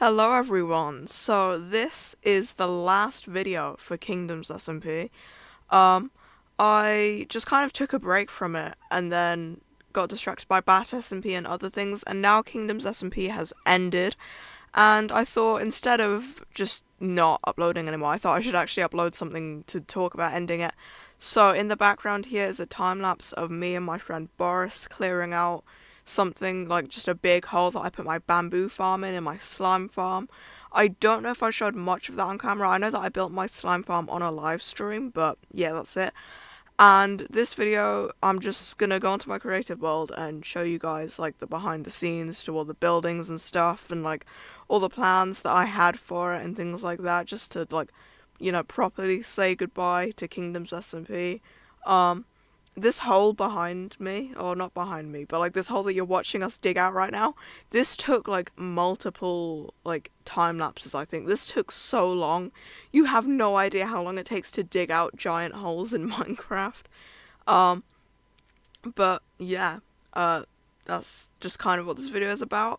Hello everyone, so this is the last video for KingdomsSMP. Um, I just kind of took a break from it and then got distracted by BatSMP and other things, and now KingdomsSMP has ended, and I thought instead of just not uploading anymore, I thought I should actually upload something to talk about ending it. So in the background here is a time lapse of me and my friend Boris clearing out something like just a big hole that I put my bamboo farm in and my slime farm. I don't know if I showed much of that on camera. I know that I built my slime farm on a live stream, but yeah, that's it. And this video, I'm just gonna go onto my creative world and show you guys like the behind the scenes to all the buildings and stuff, and like all the plans that I had for it and things like that, just to like, properly say goodbye to KingdomsSMP. Um, this hole behind me, or not behind me, but like this hole that you're watching us dig out right now, this took like multiple like time lapses. I think this took so long. You have no idea how long it takes to dig out giant holes in Minecraft. Um, but yeah, that's just kind of what this video is about.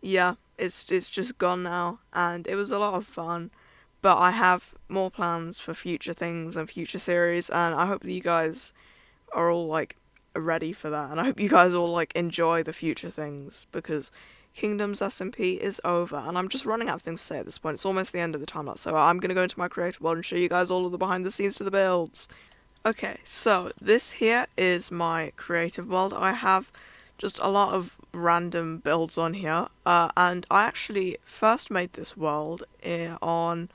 Yeah, it's just gone now, and it was a lot of fun. But I have more plans for future things and future series, and I hope that you guys are all like ready for that, and I hope you guys all like enjoy the future things, because Kingdoms SMP is over and I'm just running out of things to say at this point. It's almost the end of the time lapse, so I'm gonna go into my creative world and show you guys all of the behind the scenes to the builds. Okay, so this here is my creative world. I have just a lot of random builds on here, and I actually first made this world on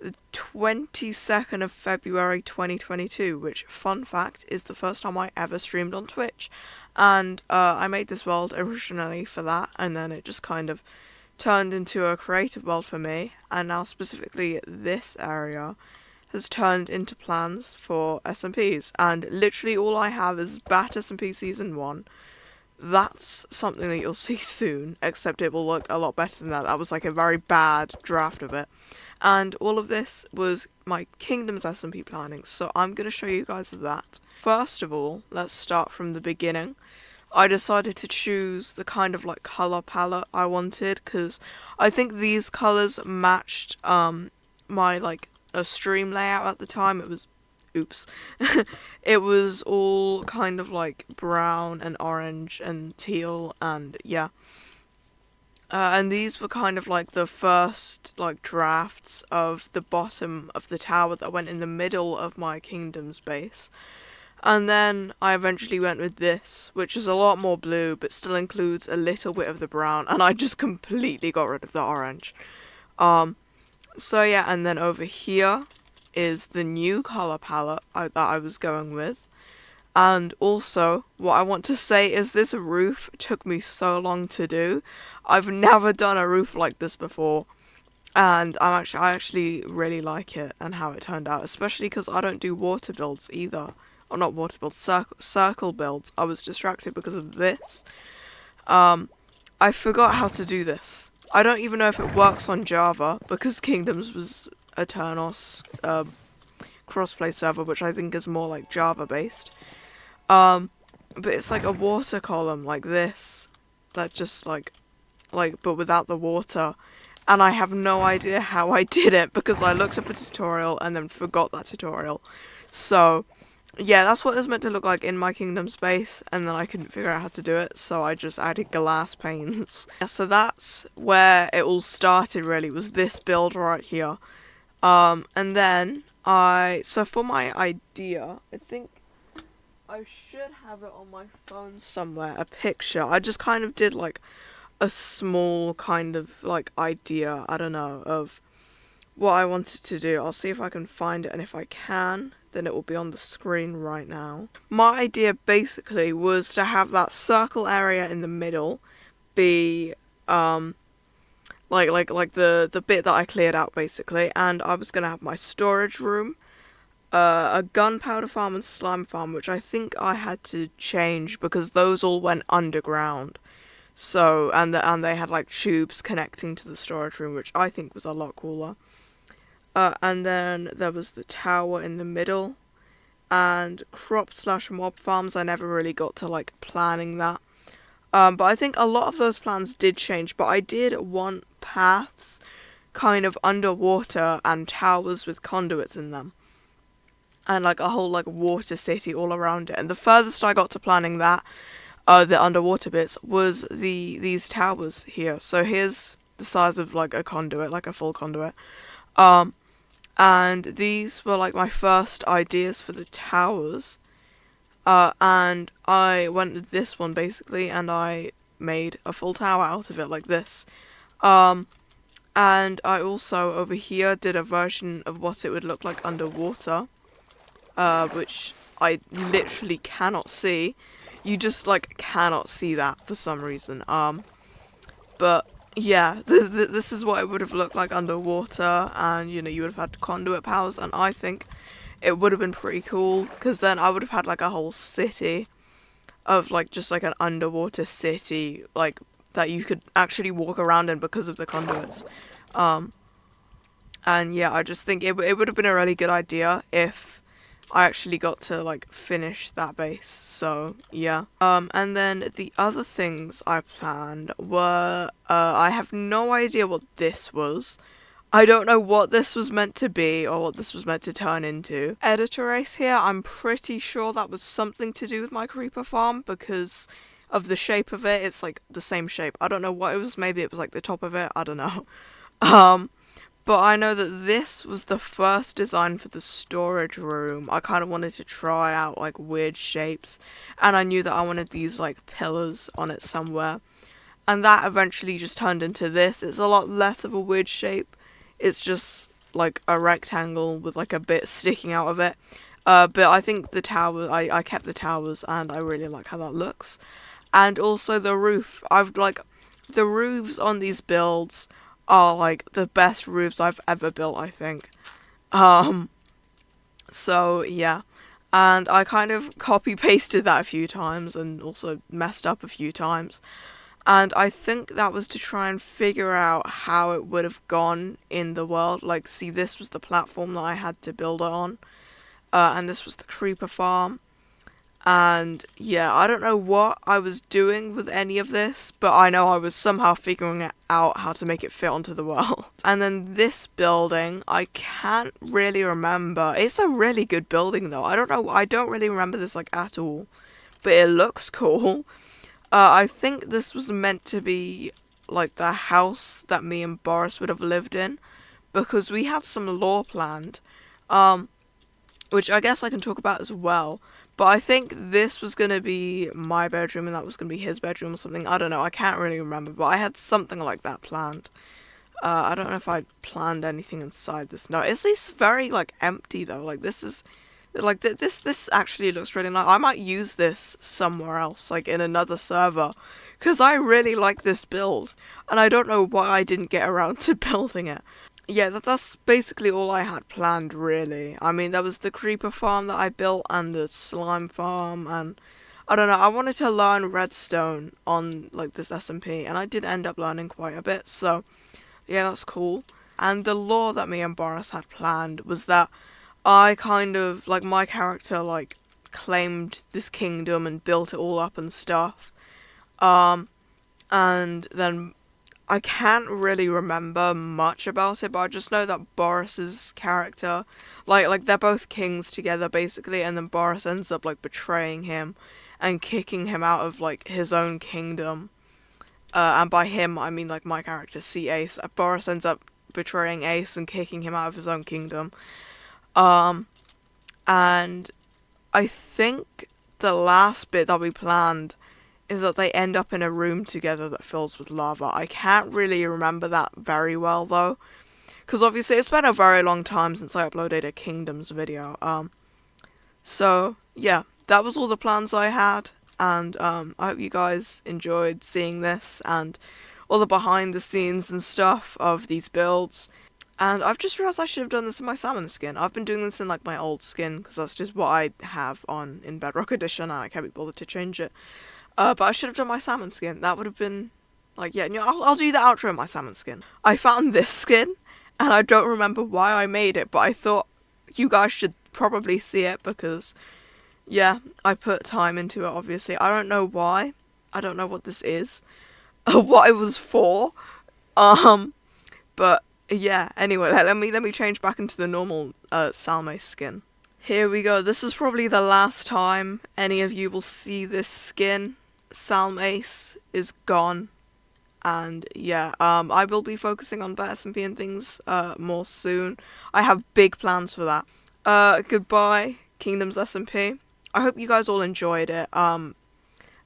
the 22nd of February 2022, which, fun fact, is the first time I ever streamed on Twitch. And I made this world originally for that, and then it just kind of turned into a creative world for me, and now specifically this area has turned into plans for SMPs, and literally all I have is BatSMP Season 1. That's something that you'll see soon, except it will look a lot better than that. That was like a very bad draft of it. And all of this was my KingdomsSMP planning, so I'm going to show you guys that. First of all, let's start from the beginning. I decided to choose the kind of like colour palette I wanted, because I think these colours matched my like a stream layout at the time. It was it was all kind of like brown and orange and teal, and yeah. And these were kind of like the first like drafts of the bottom of the tower that went in the middle of my kingdom's base. And then I eventually went with this, which is a lot more blue, but still includes a little bit of the brown, and I just completely got rid of the orange. So yeah, and then over here is the new colour palette that I was going with. And also, what I want to say is this roof took me so long to do. I've never done a roof like this before, and I actually really like it and how it turned out, especially because I don't do water builds either. Or not water builds, circle builds. I was distracted because of this. I forgot how to do this. I don't even know if it works on Java, because Kingdoms was a Turnos crossplay server, which I think is more like Java based. But it's like a water column like this, that just like, but without the water. And I have no idea how I did it, because I looked up a tutorial and then forgot that tutorial. So, yeah, that's what it's meant to look like in my kingdom space, and then I couldn't figure out how to do it, so I just added glass panes. Yeah, so that's where it all started, really, was this build right here. And then so for my idea, I think I should have it on my phone somewhere, a picture. I just kind of did like a small kind of like idea, I don't know, of what I wanted to do. I'll see if I can find it, and if I can, then it will be on the screen right now. My idea basically was to have that circle area in the middle be like the bit that I cleared out basically, and I was gonna have my storage room, a gunpowder farm and slime farm, which I think I had to change because those all went underground. So and they had like tubes connecting to the storage room, which I think was a lot cooler. And then there was the tower in the middle, and crop/mob farms. I never really got to like planning that. But I think a lot of those plans did change, but I did want paths kind of underwater and towers with conduits in them. And like a whole like water city all around it. And the furthest I got to planning that, the underwater bits, was these towers here. So here's the size of like a conduit, like a full conduit. Um, and these were like my first ideas for the towers. And I went with this one basically, and I made a full tower out of it like this. And I also over here did a version of what it would look like underwater, which I literally cannot see. You just like cannot see that for some reason. But yeah, this is what it would have looked like underwater, and you know you would have had conduit powers, and I think it would have been pretty cool because then I would have had like a whole city of like just like an underwater city like that you could actually walk around in because of the conduits. Um, and yeah, I just think it would have been a really good idea if I actually got to like finish that base. So yeah. And then the other things I planned were I have no idea what this was. I don't know what this was meant to be or what this was meant to turn into. Editor race here, I'm pretty sure that was something to do with my creeper farm because of the shape of it. It's like the same shape. I don't know what it was. Maybe it was like the top of it. I don't know. Um, but I know that this was the first design for the storage room. I kind of wanted to try out like weird shapes, and I knew that I wanted these like pillars on it somewhere. And that eventually just turned into this. It's a lot less of a weird shape. It's just like a rectangle with like a bit sticking out of it. But I think the tower, I kept the towers and I really like how that looks. And also the roof. I've like, the roofs on these builds are like the best roofs I've ever built, I think. So yeah. And I kind of copy pasted that a few times and also messed up a few times. And I think that was to try and figure out how it would have gone in the world. Like, see, this was the platform that I had to build it on. And this was the creeper farm. And yeah, I don't know what I was doing with any of this, but I know I was somehow figuring out how to make it fit onto the world. And then this building, I can't really remember. It's a really good building though. I don't know, I don't really remember this like at all, but it looks cool. I think this was meant to be like the house that me and Boris would have lived in, because we had some lore planned, which I guess I can talk about as well. But I think this was going to be my bedroom and that was going to be his bedroom or something. I don't know, I can't really remember, but I had something like that planned. I don't know if I planned anything inside this. No, it's least very like empty though. Like this is like this actually looks really nice. I might use this somewhere else, like in another server, because I really like this build, and I don't know why I didn't get around to building it. Yeah, that's basically all I had planned, really. I mean, there was the creeper farm that I built, and the slime farm, and I don't know, I wanted to learn redstone on, like, this SMP, and I did end up learning quite a bit, so, yeah, that's cool. And the lore that me and Boris had planned was that I kind of, like, my character, like, claimed this kingdom and built it all up and stuff. And then I can't really remember much about it, but I just know that Boris's character, like they're both kings together, basically, and then Boris ends up, like, betraying him and kicking him out of, like, his own kingdom. And by him, I mean, like, my character, C. Ace. Boris ends up betraying Ace and kicking him out of his own kingdom. And I think the last bit that we planned is that they end up in a room together that fills with lava. I can't really remember that very well though, because obviously it's been a very long time since I uploaded a Kingdoms video. So yeah, that was all the plans I had, and I hope you guys enjoyed seeing this and all the behind the scenes and stuff of these builds. And I've just realised I should have done this in my salmon skin. I've been doing this in like my old skin because that's just what I have on in Bedrock Edition, and I can't be bothered to change it. But I should have done my salmon skin. That would have been like, yeah, you know, I'll do the outro in my salmon skin. I found this skin, and I don't remember why I made it, but I thought you guys should probably see it because, yeah, I put time into it, obviously. I don't know why. I don't know what this is, what it was for. But yeah. Anyway, let me change back into the normal Salme skin. Here we go. This is probably the last time any of you will see this skin. Salmace is gone. And yeah, I will be focusing on BatSMP and things more soon. I have big plans for that. Goodbye, KingdomsSMP. I hope you guys all enjoyed it.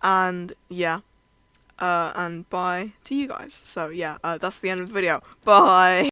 And yeah, and bye to you guys. So yeah, that's the end of the video. Bye.